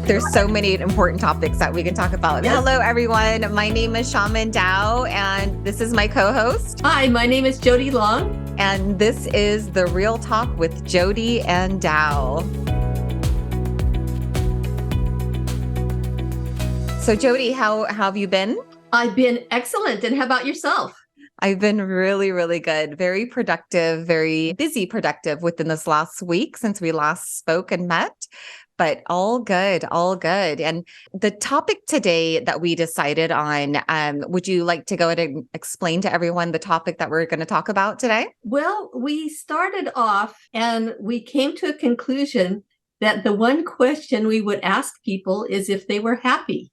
There's so many important topics that we can talk about. Yes. Hello, everyone. My name is Shaman Dao, and this is my co-host. Hi, my name is Jody Long. And this is The Real Talk with Jody and Dao. So Jody, how have you been? I've been excellent. And how about yourself? I've been really, really good. Very productive, very busy productive within this last week since we last spoke and met. But all good, all good. And the topic today that we decided on, would you like to go ahead and explain to everyone the topic that we're going to talk about today? Well, we started off and we came to a conclusion that the one question we would ask people is if they were happy.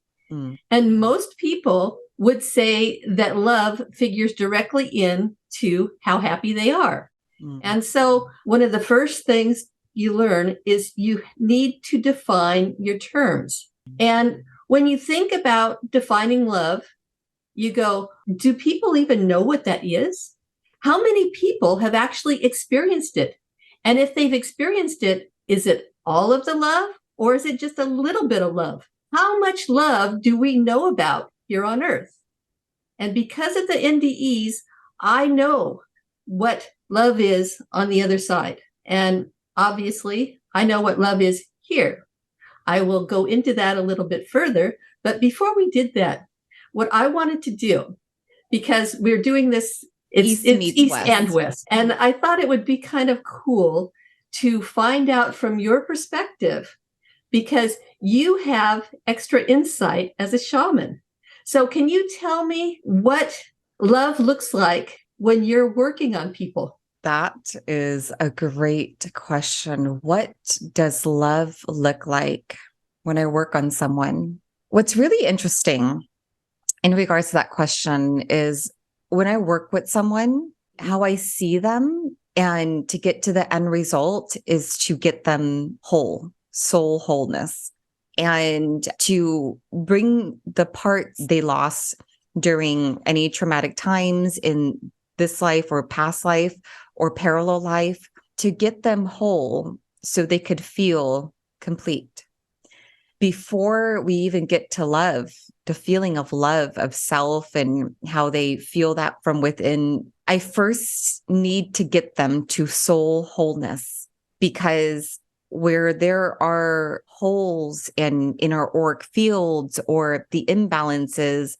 And most people would say that love figures directly into how happy they are. And so one of the first things you learn is you need to define your terms. And when you think about defining love, you go, do people even know what that is? How many people have actually experienced it? And if they've experienced it, is it all of the love or is it just a little bit of love? How much love do we know about here on earth? And because of the NDEs, I know what love is on the other side. And obviously, I know what love is here. I will go into that a little bit further. But before we did that, what I wanted to do, because we're doing this, it's East and West. And I thought it would be kind of cool to find out from your perspective, because you have extra insight as a shaman. So can you tell me what love looks like when you're working on people? That is a great question. What does love look like when I work on someone? What's really interesting in regards to that question is when I work with someone, how I see them and to get to the end result is to get them whole, soul wholeness, and to bring the parts they lost during any traumatic times in this life or past life or parallel life, to get them whole so they could feel complete. Before we even get to love, the feeling of love of self and how they feel that from within, I first need to get them to soul wholeness, because where there are holes in our auric fields or the imbalances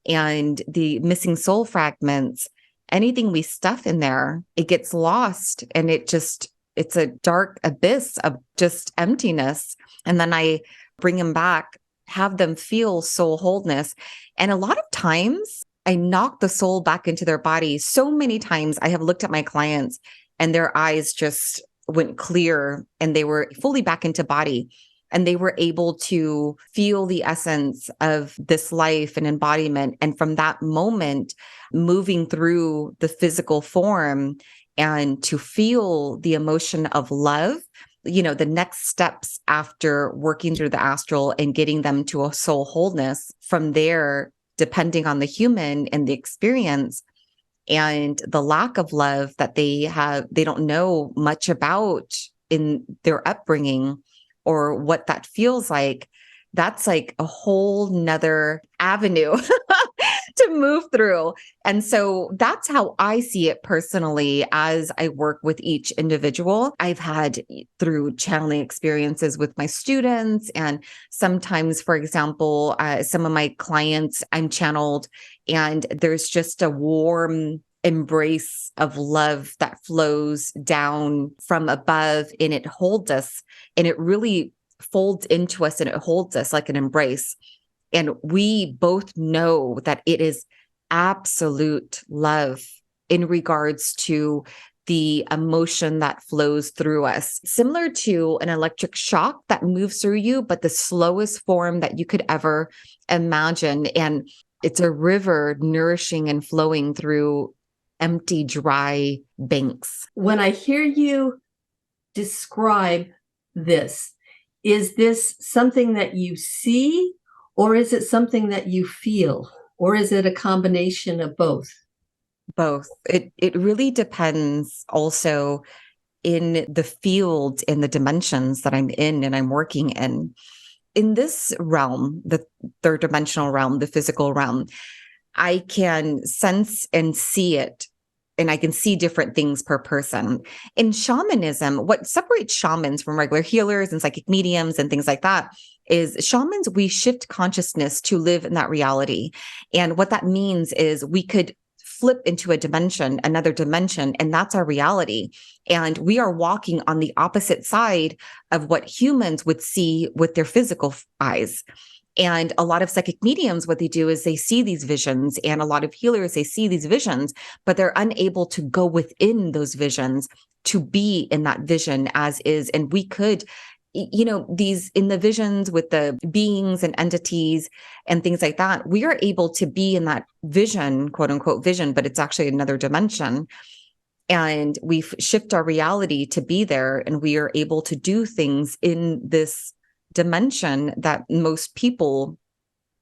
and the missing soul fragments, anything we stuff in there, it gets lost and it's a dark abyss of just emptiness. And then I bring them back, have them feel soul wholeness. And a lot of times I knock the soul back into their body. So many times I have looked at my clients and their eyes just went clear and they were fully back into body. And they were able to feel the essence of this life and embodiment. And from that moment, moving through the physical form and to feel the emotion of love, the next steps after working through the astral and getting them to a soul wholeness from there, depending on the human and the experience and the lack of love that they don't know much about in their upbringing, or what that feels like, that's like a whole nother avenue to move through. And so that's how I see it personally as I work with each individual. I've had through channeling experiences with my students. And sometimes, for example, some of my clients, I'm channeled and there's just a warm embrace of love that flows down from above and it holds us and it really folds into us and it holds us like an embrace. And we both know that it is absolute love in regards to the emotion that flows through us, similar to an electric shock that moves through you, but the slowest form that you could ever imagine. And it's a river nourishing and flowing through empty, dry banks. When I hear you describe this, is this something that you see, or is it something that you feel, or is it a combination of both? Both. It really depends also in the field, in the dimensions that I'm in and I'm working in. in this realm, the third dimensional realm, the physical realm, I can sense and see it. And I can see different things per person. In shamanism, what separates shamans from regular healers and psychic mediums and things like that is shamans, we shift consciousness to live in that reality. And what that means is we could flip into a dimension, another dimension, and that's our reality. And we are walking on the opposite side of what humans would see with their physical eyes. And a lot of psychic mediums, what they do is they see these visions, and a lot of healers, they see these visions, but they're unable to go within those visions to be in that vision as is. And we could, these in the visions with the beings and entities and things like that, we are able to be in that vision, quote unquote vision, but it's actually another dimension. And we shift our reality to be there, and we are able to do things in this dimension that most people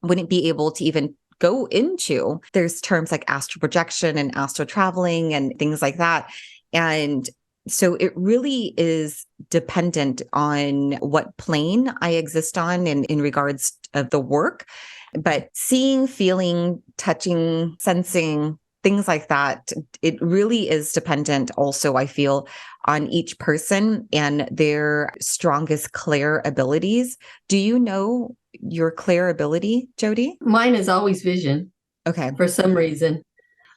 wouldn't be able to even go into. There's terms like astral projection and astral traveling and things like that. And so it really is dependent on what plane I exist on in regards of the work. But seeing, feeling, touching, sensing, things like that, it really is dependent also, I feel, on each person and their strongest clair abilities. Do you know your clair ability, Jody? Mine is always vision. Okay. For some reason.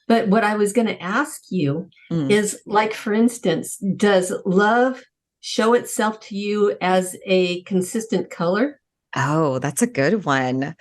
But what I was going to ask you is, like, for instance, does love show itself to you as a consistent color? Oh, that's a good one.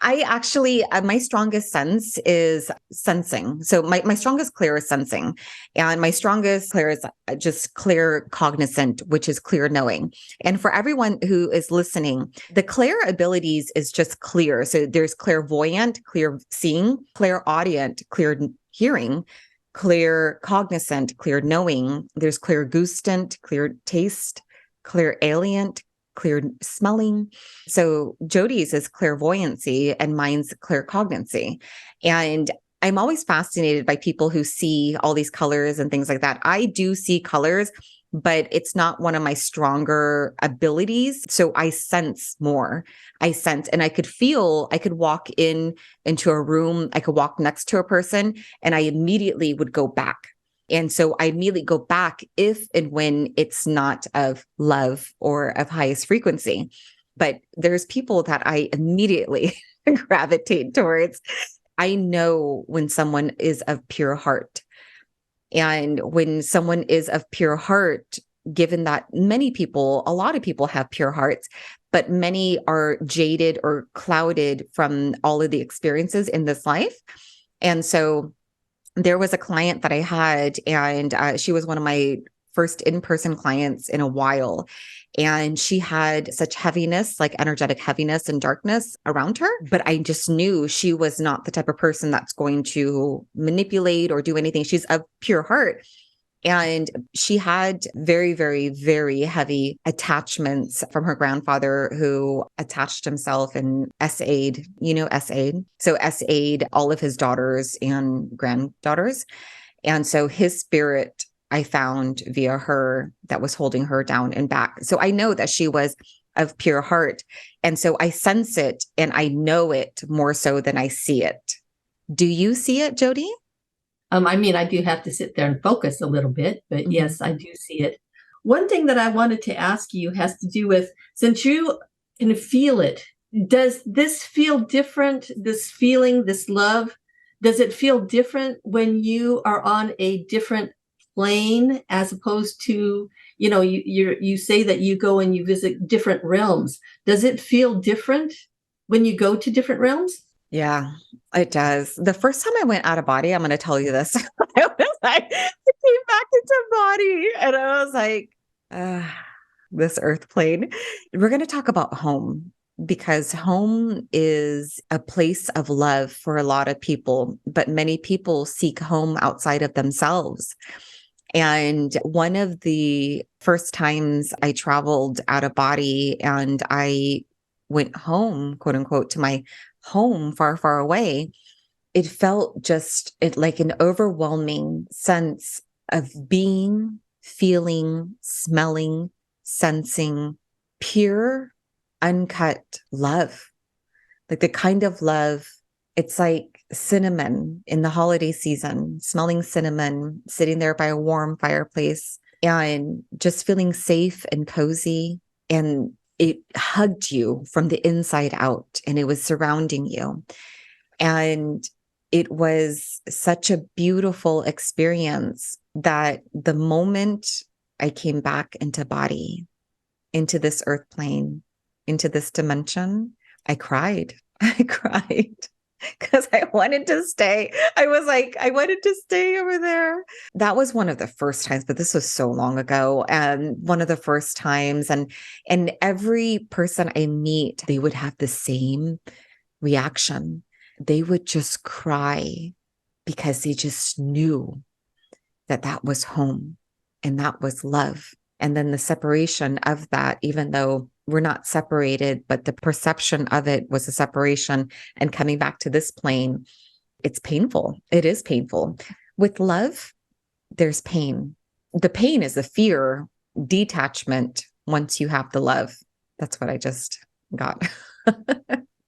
I actually, my strongest sense is sensing. So my strongest clear is sensing. And my strongest clear is just clear cognizant, which is clear knowing. And for everyone who is listening, the clear abilities is just clear. So there's clairvoyant, clear seeing, clairaudient, clear hearing, clear cognizant, clear knowing. There's clear gustant, clear taste, clear alient, clear smelling. So Jody's is clairvoyancy and mine's claircognizancy. And I'm always fascinated by people who see all these colors and things like that. I do see colors, but it's not one of my stronger abilities. So I sense more. I sense, and I could walk into a room, I could walk next to a person, and I immediately would go back. And so I immediately go back if and when it's not of love or of highest frequency. But there's people that I immediately gravitate towards. I know when someone is of pure heart. And when someone is of pure heart, given that a lot of people have pure hearts, but many are jaded or clouded from all of the experiences in this life. And so there was a client that I had, and she was one of my first in-person clients in a while. And she had such heaviness, like energetic heaviness and darkness around her. But I just knew she was not the type of person that's going to manipulate or do anything. She's of pure heart. And she had very, very, very heavy attachments from her grandfather, who attached himself and SA'd, SA'd. So SA'd all of his daughters and granddaughters. And so his spirit, I found via her, that was holding her down and back. So I know that she was of pure heart. And so I sense it and I know it more so than I see it. Do you see it, Jody? I do have to sit there and focus a little bit, but yes, I do see it. One thing that I wanted to ask you has to do with, since you can feel it, does this feel different? This feeling, this love, does it feel different when you are on a different plane, as opposed to, you say that you go and you visit different realms? Does it feel different when you go to different realms? Yeah, it does. The first time I went out of body, I'm going to tell you this. I came back into body and I was like, this earth plane. We're going to talk about home, because home is a place of love for a lot of people, but many people seek home outside of themselves. And one of the first times I traveled out of body and I went home, quote unquote, to my home far, far away, it felt just like an overwhelming sense of being, feeling, smelling, sensing pure uncut love, like the kind of love, it's like cinnamon in the holiday season, smelling cinnamon, sitting there by a warm fireplace and just feeling safe and cozy. And it hugged you from the inside out and it was surrounding you. And it was such a beautiful experience that the moment I came back into body, into this earth plane, into this dimension, I cried. I cried because I wanted to stay. I was like, I wanted to stay over there. That was one of the first times, but this was so long ago. And one of the first times, and every person I meet, they would have the same reaction. They would just cry because they just knew that that was home and that was love. And then the separation of that, even though we're not separated, but the perception of it was a separation and coming back to this plane, it's painful. It is painful. With love, there's pain. The pain is the fear, detachment once you have the love. That's what I just got.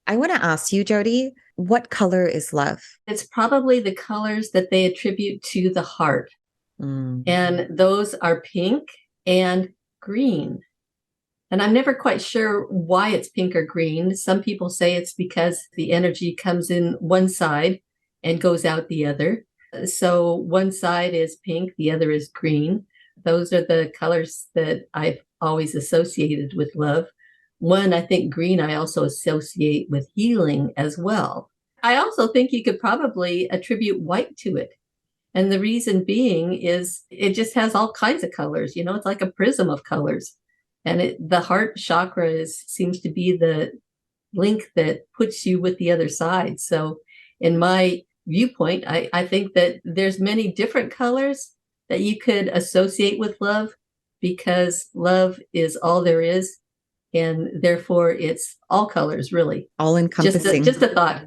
I want to ask you, Jody, what color is love? It's probably the colors that they attribute to the heart. And those are pink and green. And I'm never quite sure why it's pink or green. Some people say it's because the energy comes in one side and goes out the other. So one side is pink, the other is green. Those are the colors that I've always associated with love. One, I think green, I also associate with healing as well. I also think you could probably attribute white to it. And the reason being is it just has all kinds of colors. You know, it's like a prism of colors. And the heart chakra seems to be the link that puts you with the other side. So in my viewpoint, I think that there's many different colors that you could associate with love because love is all there is. And therefore, it's all colors, really. All encompassing. Just a thought.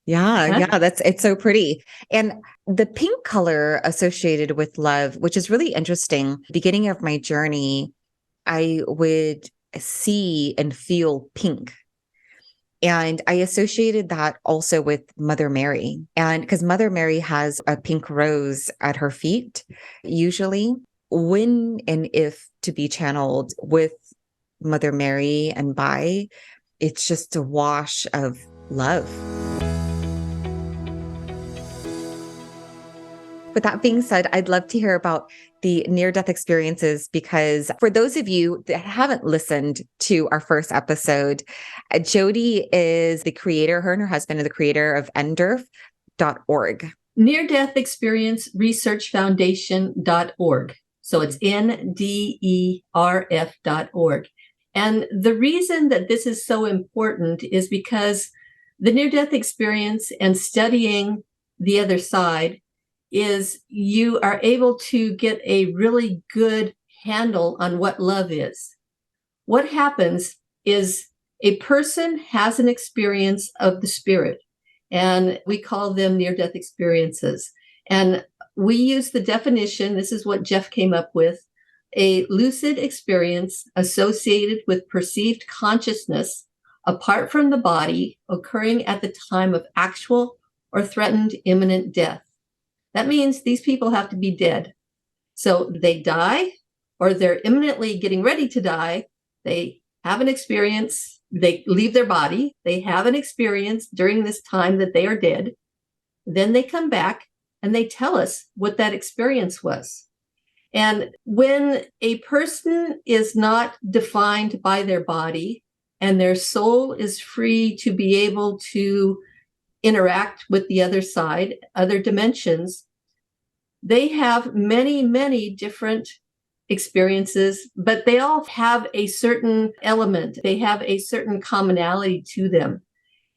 Yeah, yeah, it's so pretty. And the pink color associated with love, which is really interesting, beginning of my journey, I would see and feel pink. And I associated that also with Mother Mary. And because Mother Mary has a pink rose at her feet, usually when and if to be channeled with Mother Mary and by, it's just a wash of love. With that being said, I'd love to hear about the near-death experiences because for those of you that haven't listened to our first episode, Jody is the creator, her and her husband are the creator of NDERF.org. Near-Death Experience Research Foundation.org. So it's NDERF.org. And the reason that this is so important is because the near-death experience and studying the other side is you are able to get a really good handle on what love is. What happens is a person has an experience of the spirit, and we call them near-death experiences. And we use the definition, this is what Jeff came up with, a lucid experience associated with perceived consciousness apart from the body occurring at the time of actual or threatened imminent death. That means these people have to be dead. So they die or they're imminently getting ready to die. They have an experience. They leave their body. They have an experience during this time that they are dead. Then they come back and they tell us what that experience was. And when a person is not defined by their body and their soul is free to be able to interact with the other side, other dimensions, they have many, many different experiences, but they all have a certain element. They have a certain commonality to them.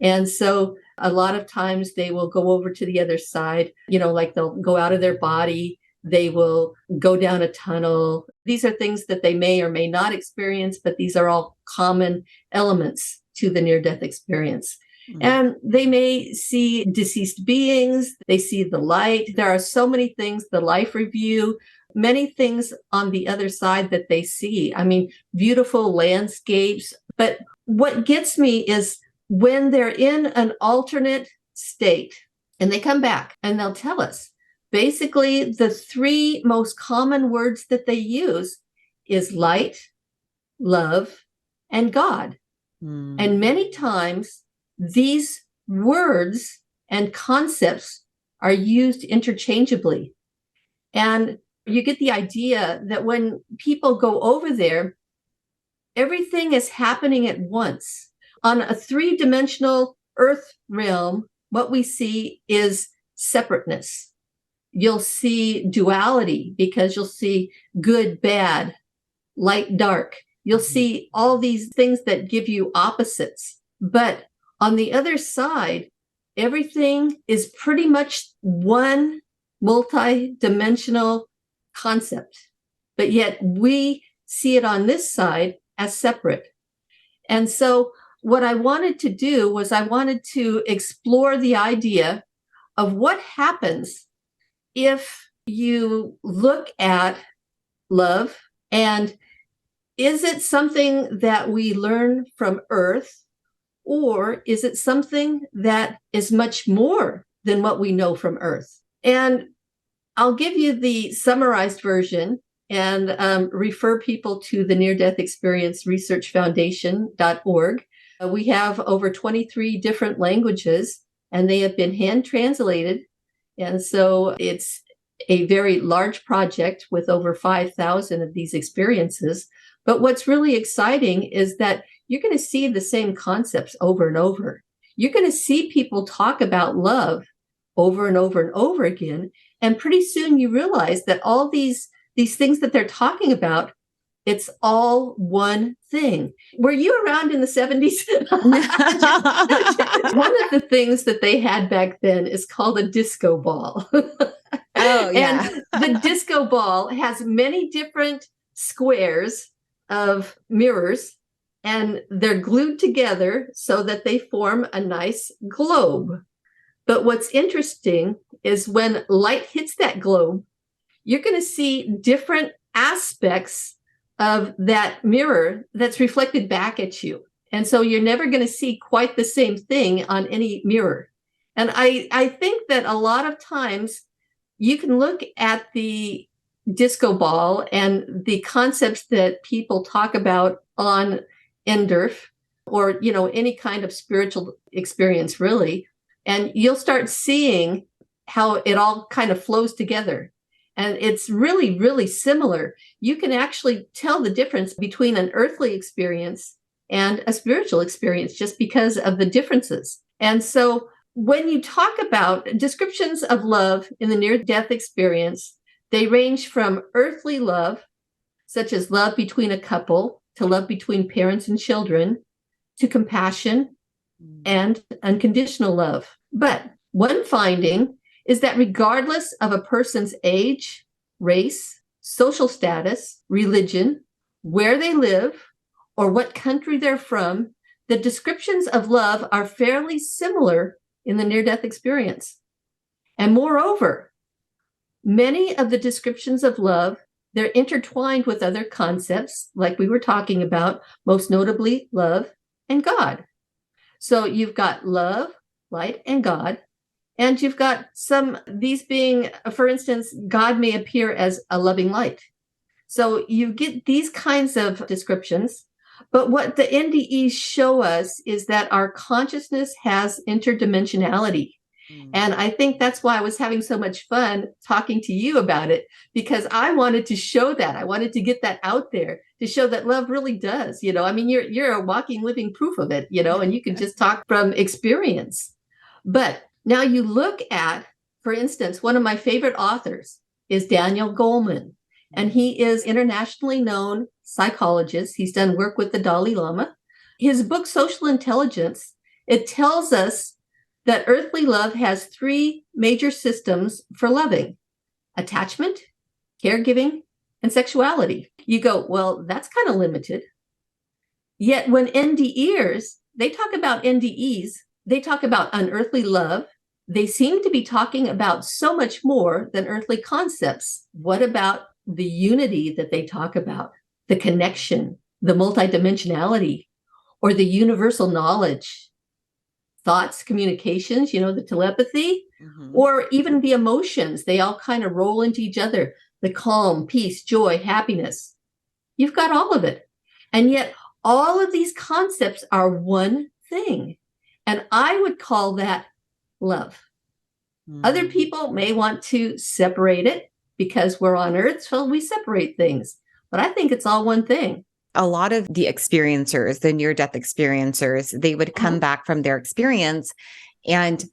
And so a lot of times they will go over to the other side, you know, like they'll go out of their body. They will go down a tunnel. These are things that they may or may not experience, but these are all common elements to the near-death experience. And they may see deceased beings. They see the light. There are so many things, the life review, many things on the other side that they see. I mean, beautiful landscapes. But what gets me is when they're in an alternate state and they come back and they'll tell us basically the three most common words that they use is light, love, and God. And many times these words and concepts are used interchangeably. And you get the idea that when people go over there, everything is happening at once. On a three-dimensional earth realm, what we see is separateness. You'll see duality because you'll see good, bad, light, dark. You'll see all these things that give you opposites. But on the other side, everything is pretty much one multi-dimensional concept. But yet we see it on this side as separate. And so what I wanted to do was I wanted to explore the idea of what happens if you look at love, and is it something that we learn from Earth, or is it something that is much more than what we know from Earth? And I'll give you the summarized version and refer people to the Near-Death Experience Research Foundation.org. We have over 23 different languages, and they have been hand translated. And so it's a very large project with over 5,000 of these experiences. But what's really exciting is that you're going to see the same concepts over and over. You're going to see people talk about love over and over and over again. And pretty soon you realize that all these things that they're talking about, it's all one thing. Were you around in the 70s? One of the things that they had back then is called a disco ball. Oh, yeah. And the disco ball has many different squares of mirrors, and they're glued together so that they form a nice globe. But what's interesting is when light hits that globe, you're going to see different aspects of that mirror that's reflected back at you. And so you're never going to see quite the same thing on any mirror. And I think that a lot of times you can look at the disco ball and the concepts that people talk about on NDERF or, any kind of spiritual experience, really. And you'll start seeing how it all kind of flows together. And it's really, really similar. You can actually tell the difference between an earthly experience and a spiritual experience just because of the differences. And so when you talk about descriptions of love in the near-death experience, they range from earthly love, such as love between a couple, to love between parents and children, to compassion and unconditional love. But one finding is that regardless of a person's age, race, social status, religion, where they live, or what country they're from, the descriptions of love are fairly similar in the near-death experience. And moreover, many of the descriptions of love, they're intertwined with other concepts, like we were talking about, most notably love and God. So you've got love, light, and God. And you've got these being, for instance, God may appear as a loving light. So you get these kinds of descriptions. But what the NDEs show us is that our consciousness has interdimensionality. And I think that's why I was having so much fun talking to you about it, because I wanted to show that. I wanted to get that out there to show that love really does. You're a walking, living proof of it, and you can just talk from experience. But now you look at, for instance, one of my favorite authors is Daniel Goleman, and he is internationally known psychologist. He's done work with the Dalai Lama. His book, Social Intelligence, it tells us that earthly love has three major systems for loving: attachment, caregiving, and sexuality. You go, well, that's kind of limited. Yet when NDEers, they talk about NDEs, they talk about unearthly love. They seem to be talking about so much more than earthly concepts. What about the unity that they talk about, the connection, the multidimensionality? or the universal knowledge, thoughts, communications, the telepathy, or even the emotions. They all kind of roll into each other. The calm, peace, joy, happiness. You've got all of it. And yet all of these concepts are one thing. And I would call that love. Other people may want to separate it because we're on Earth, so we separate things. But I think it's all one thing. A lot of the experiencers, the near-death experiencers, they would come back from their experience. And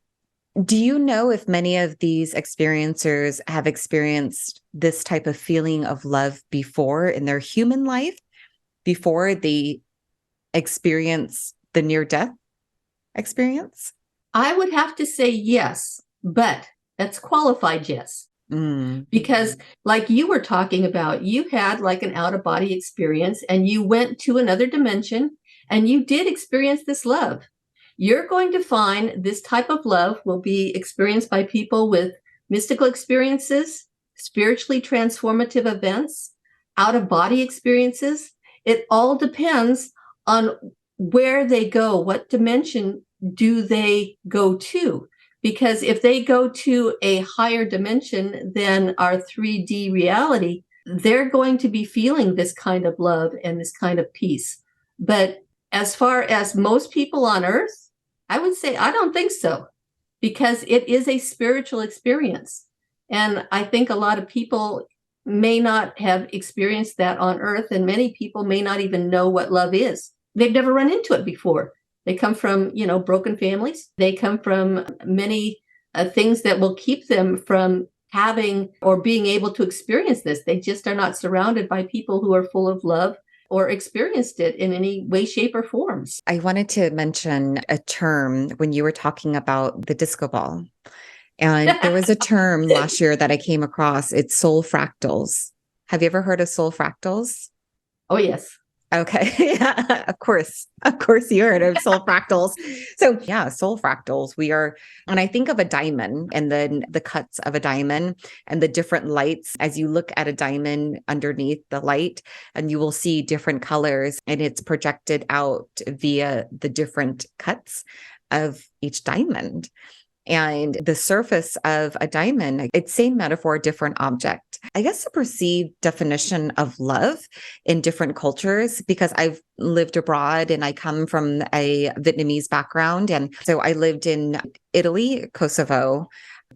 do you know if many of these experiencers have experienced this type of feeling of love before in their human life, before they experience the near-death experience? I would have to say yes, but that's qualified yes. Because like you were talking about, you had like an out-of-body experience and you went to another dimension and you did experience this love. You're going to find this type of love will be experienced by people with mystical experiences, spiritually transformative events, out-of-body experiences. It all depends on where they go, what dimension do they go to? Because if they go to a higher dimension than our 3D reality, they're going to be feeling this kind of love and this kind of peace. But as far as most people on Earth, I would say I don't think so, because it is a spiritual experience. And I think a lot of people may not have experienced that on Earth, and many people may not even know what love is. They've never run into it before. They come from, broken families. They come from many things that will keep them from having or being able to experience this. They just are not surrounded by people who are full of love or experienced it in any way, shape, or forms. I wanted to mention a term when you were talking about the disco ball. And there was a term last year that I came across. It's soul fractals. Have you ever heard of soul fractals? Oh, yes. Okay. Yeah, of course you heard of soul fractals. So yeah, soul fractals. And I think of a diamond and then the cuts of a diamond and the different lights as you look at a diamond underneath the light, and you will see different colors, and it's projected out via the different cuts of each diamond. And the surface of a diamond, it's same metaphor, different object. I guess the perceived definition of love in different cultures, because I've lived abroad and I come from a Vietnamese background. And so I lived in Italy, Kosovo,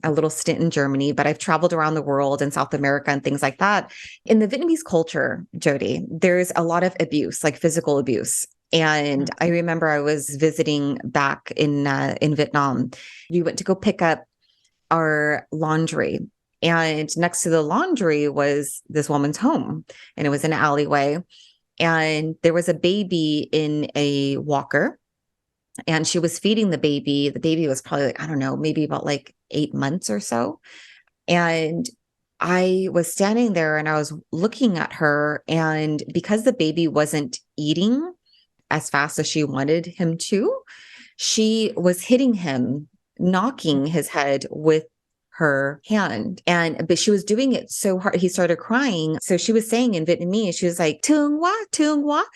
a little stint in Germany, but I've traveled around the world in South America and things like that. In the Vietnamese culture, Jody, there's a lot of abuse, like physical abuse. And I remember I was visiting back in Vietnam. We went to go pick up our laundry, and next to the laundry was this woman's home, and it was an alleyway, and there was a baby in a walker, and she was feeding the baby. The baby was probably like, I don't know, maybe about like 8 months or so. And I was standing there and I was looking at her, and because the baby wasn't eating as fast as she wanted him to, she was hitting him, knocking his head with her hand. But she was doing it so hard, he started crying. So she was saying in Vietnamese, she was like, thương quá,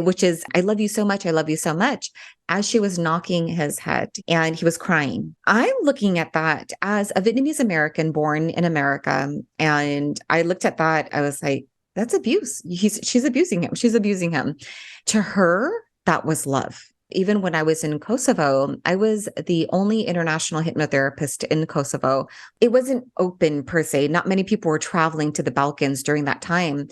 which is, I love you so much, I love you so much, as she was knocking his head, and he was crying. I'm looking at that as a Vietnamese American born in America. And I looked at that, I was like, that's abuse. She's abusing him. She's abusing him. To her, that was love. Even when I was in Kosovo, I was the only international hypnotherapist in Kosovo. It wasn't open per se. Not many people were traveling to the Balkans during that time.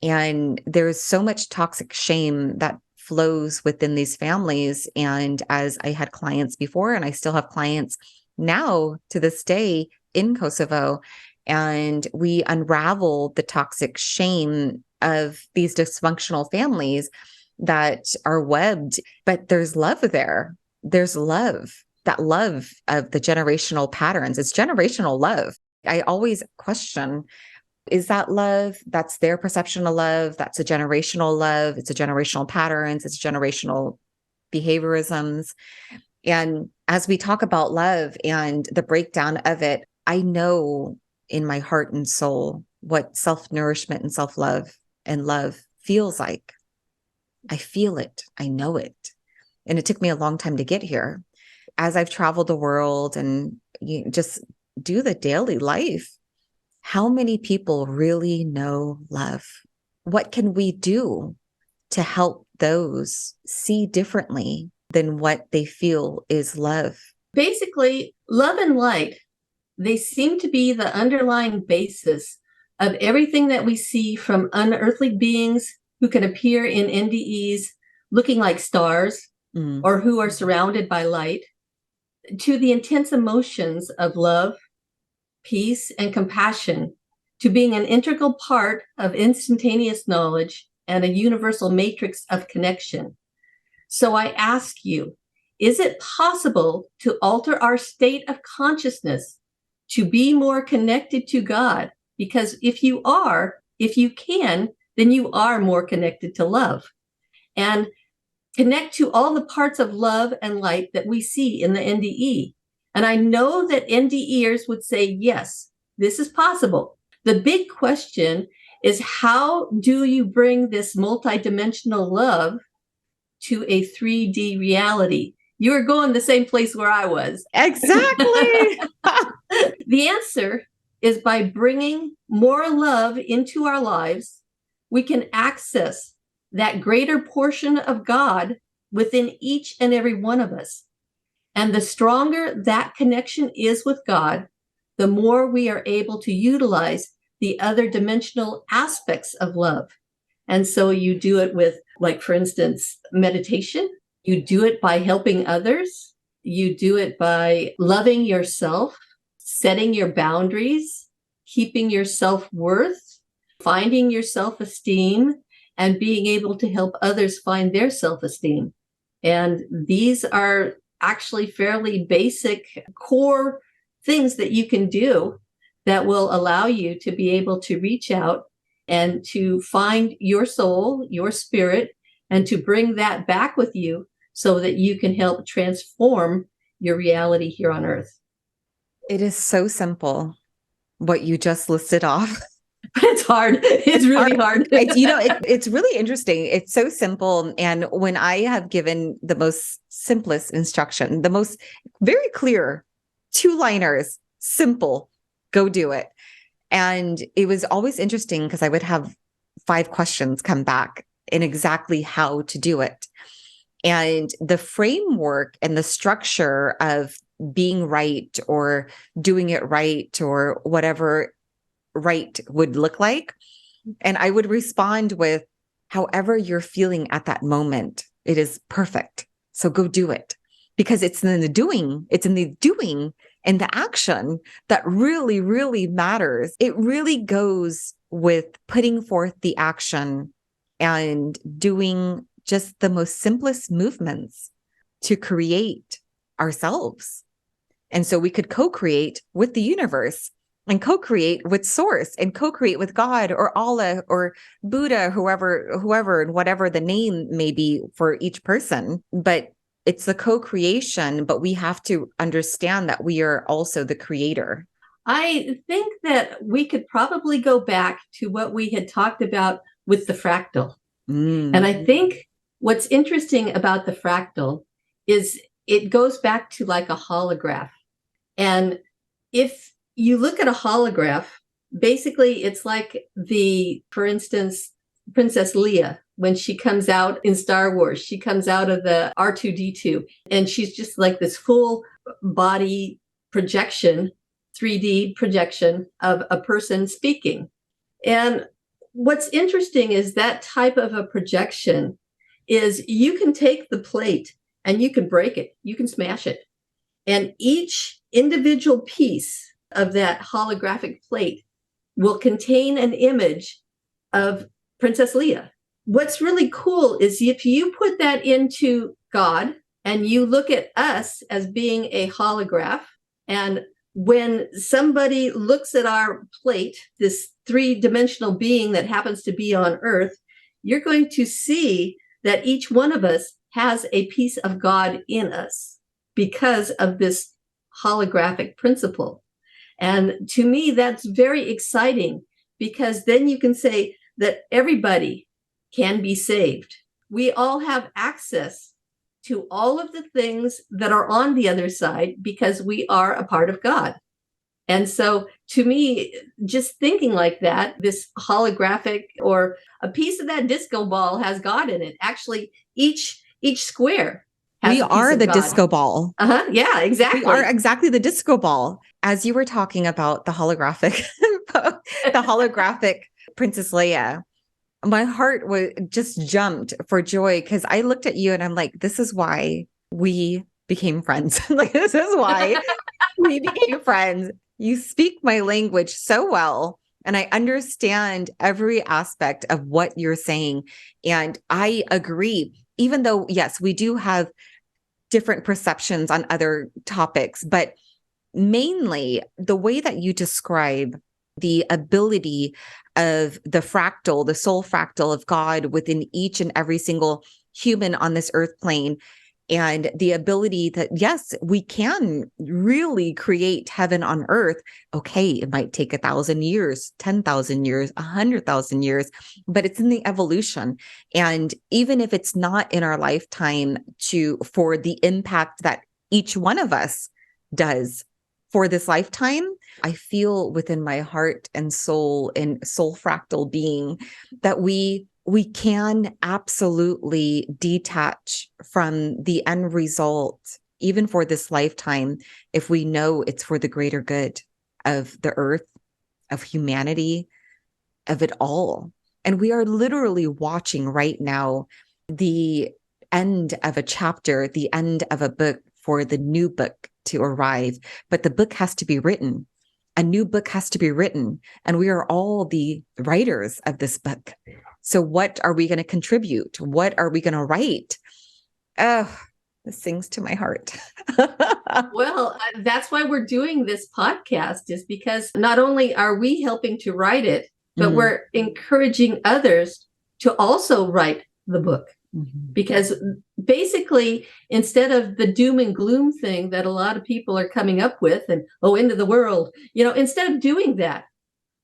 And there's so much toxic shame that flows within these families. And as I had clients before, and I still have clients now to this day in Kosovo, and we unravel the toxic shame of these dysfunctional families that are webbed, but there's love there. There's love, that love of the generational patterns. It's generational love. I always question, is that love? That's their perception of love. That's a generational love. It's a generational patterns. It's generational behaviorisms. And as we talk about love and the breakdown of it, I know in my heart and soul what self-nourishment and self-love and love feels like. I feel it. I know it. And it took me a long time to get here. As I've traveled the world and just do the daily life, how many people really know love? What can we do to help those see differently than what they feel is love? Basically, love and light, they seem to be the underlying basis of everything that we see, from unearthly beings who can appear in NDEs looking like stars or who are surrounded by light, to the intense emotions of love, peace, and compassion, to being an integral part of instantaneous knowledge and a universal matrix of connection. So I ask you, is it possible to alter our state of consciousness to be more connected to God? Because if you can, then you are more connected to love. And connect to all the parts of love and light that we see in the NDE. And I know that NDEers would say, yes, this is possible. The big question is, how do you bring this multidimensional love to a 3D reality? You were going the same place where I was. Exactly. The answer is by bringing more love into our lives, we can access that greater portion of God within each and every one of us. And the stronger that connection is with God, the more we are able to utilize the other dimensional aspects of love. And so you do it with, like, for instance, meditation. You do it by helping others. You do it by loving yourself, setting your boundaries, keeping your self-worth, finding your self-esteem, and being able to help others find their self-esteem. And these are actually fairly basic core things that you can do that will allow you to be able to reach out and to find your soul, your spirit, and to bring that back with you so that you can help transform your reality here on Earth. It is so simple, what you just listed off. It's hard. It's really hard. It's really interesting. It's so simple. And when I have given the most simplest instruction, the most very clear 2-liners, simple, go do it. And it was always interesting because I would have 5 questions come back in exactly how to do it. And the framework and the structure of being right or doing it right or whatever right would look like. And I would respond with, however you're feeling at that moment, it is perfect. So go do it, because it's in the doing and the action that really, really matters. It really goes with putting forth the action and doing just the most simplest movements to create ourselves. And so we could co-create with the universe and co-create with source and co-create with God or Allah or Buddha, whoever, and whatever the name may be for each person. But it's the co-creation, but we have to understand that we are also the creator. I think that we could probably go back to what we had talked about with the fractal. And I think what's interesting about the fractal is it goes back to like a holograph. And if you look at a holograph, basically it's like for instance, Princess Leia, when she comes out in Star Wars, she comes out of the R2-D2 and she's just like this full body projection, 3D projection of a person speaking. And what's interesting is that type of a projection is you can take the plate and you can break it, you can smash it. And each individual piece of that holographic plate will contain an image of Princess Leia. What's really cool is if you put that into God and you look at us as being a holograph, and when somebody looks at our plate, this 3-dimensional being that happens to be on Earth, you're going to see that each one of us has a piece of God in us because of this holographic principle. And to me, that's very exciting, because then you can say that everybody can be saved. we all have access to all of the things that are on the other side because we are a part of God. And so to me, just thinking like that, this holographic or a piece of that disco ball has God in it. Actually, each square has we a piece are of the God. Disco ball. Yeah, exactly. We are exactly the disco ball. As you were talking about the holographic, the holographic Princess Leia, my heart just jumped for joy because I looked at you and I'm like, this is why we became friends. Like, this is why we became friends. You speak my language so well, and I understand every aspect of what you're saying. And I agree, even though, yes, we do have different perceptions on other topics, but mainly the way that you describe the ability of the fractal, the soul fractal of God within each and every single human on this earth plane, and the ability that, yes, we can really create heaven on earth. Okay, it might take 1,000 years, 10,000 years, 100,000 years, but it's in the evolution. And even if it's not in our lifetime for the impact that each one of us does for this lifetime, I feel within my heart and soul fractal being that we can absolutely detach from the end result, even for this lifetime, if we know it's for the greater good of the earth, of humanity, of it all. And we are literally watching right now the end of a chapter, the end of a book for the new book to arrive. But the book has to be written. A new book has to be written. And we are all the writers of this book. So what are we going to contribute? What are we going to write? Oh, this sings to my heart. Well, that's why we're doing this podcast, is because not only are we helping to write it, but we're encouraging others to also write the book. Because basically, instead of the doom and gloom thing that a lot of people are coming up with and, end of the world, instead of doing that,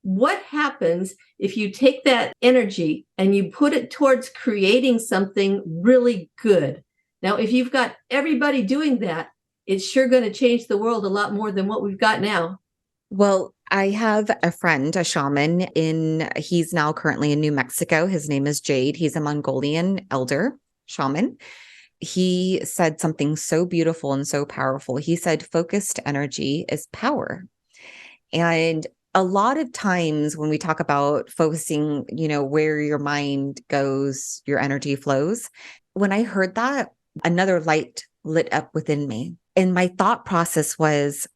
what happens if you take that energy and you put it towards creating something really good? Now, if you've got everybody doing that, it's sure going to change the world a lot more than what we've got now. Well, I have a friend, a shaman he's now currently in New Mexico. His name is Jade. He's a Mongolian elder shaman. He said something so beautiful and so powerful. He said, focused energy is power. And a lot of times when we talk about focusing, where your mind goes, your energy flows. When I heard that, another light lit up within me. And my thought process was,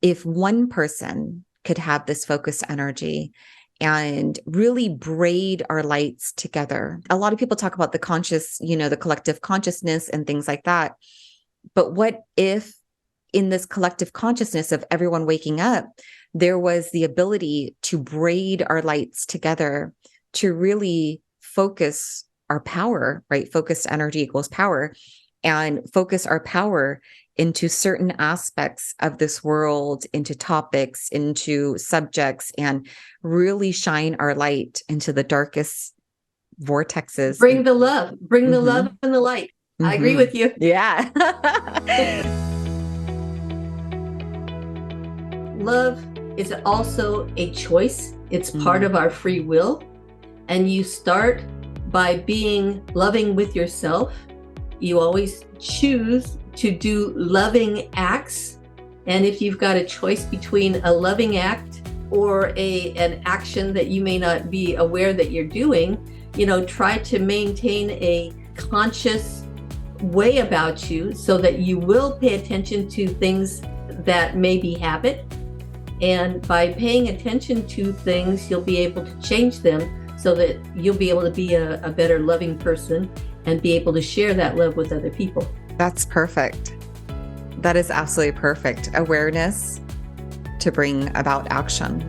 if one person could have this focused energy and really braid our lights together. A lot of people talk about the conscious, the collective consciousness and things like that. But what if in this collective consciousness of everyone waking up, there was the ability to braid our lights together to really focus our power, right? Focused energy equals power, and focus our power into certain aspects of this world, into topics, into subjects, and really shine our light into the darkest vortexes. Bring the love and the light. I agree with you. Yeah. Love is also a choice. It's part of our free will. And you start by being loving with yourself. You always choose to do loving acts. And if you've got a choice between a loving act or an action that you may not be aware that you're doing, try to maintain a conscious way about you so that you will pay attention to things that may be habit. And by paying attention to things, you'll be able to change them so that you'll be able to be a better loving person and be able to share that love with other people. That's perfect. That is absolutely perfect. Awareness to bring about action.